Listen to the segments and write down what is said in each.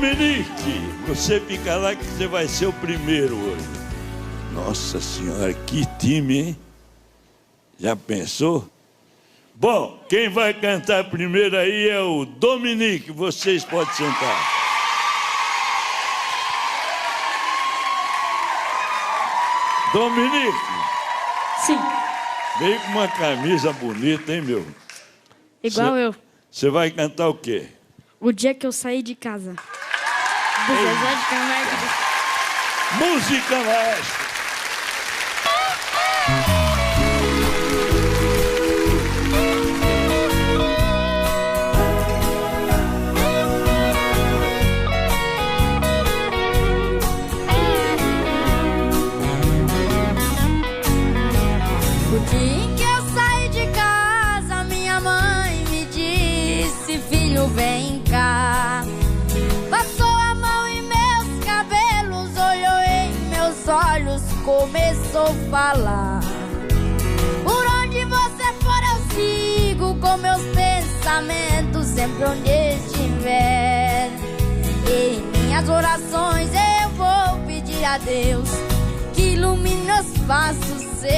Dominique, você fica lá que você vai ser o primeiro hoje. Nossa senhora, que time, hein? Já pensou? Bom, quem vai cantar primeiro aí é o Dominique. Vocês podem sentar. Dominique. Sim. Veio com uma camisa bonita, hein, meu? Igual eu. Você vai cantar o quê? O dia que eu saí de casa. Do Zezé de Camargo. Música maestra. O dia em que eu saí de casa, minha mãe me disse: filho, vem cá. Passou a mão em meus cabelos, olhou em meus olhos, começou a falar: por onde você for eu sigo, com meus pensamentos sempre onde estiver. E em minhas orações eu vou pedir a Deus que ilumine os passos seus.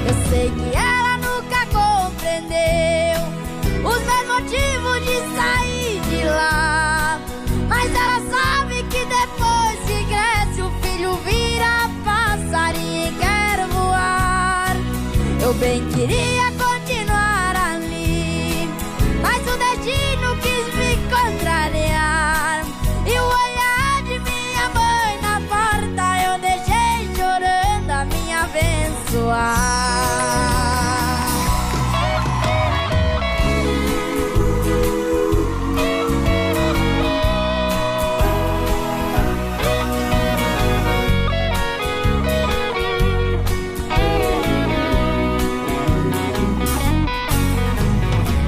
Eu sei que ela nunca compreendeu os meus motivos de sair de lá, mas ela sabe que depois que cresce o filho vira passarinho e quer voar. Eu bem queria continuar ali, mas o destino quis me contrariar. E o olhar de minha mãe na porta eu deixei chorando a me abençoar.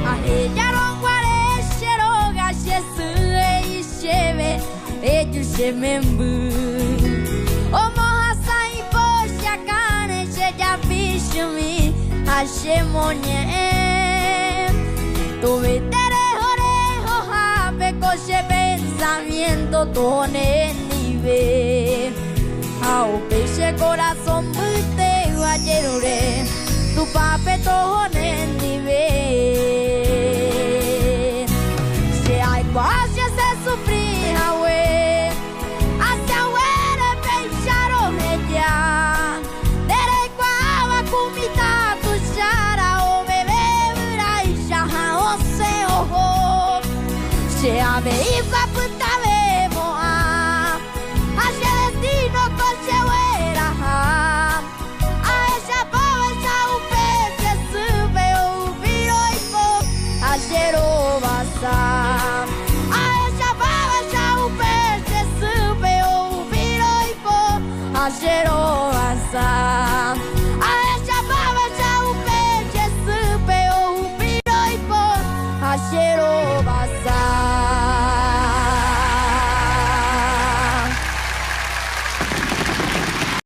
A rede aronguare xeroga xesue xeve eju xemembu. O morra sai poxa cane xeja bichumi a xemonye. Tu vitere hore hoja pecoche pensamiento tone nive. Ao peixe coração muito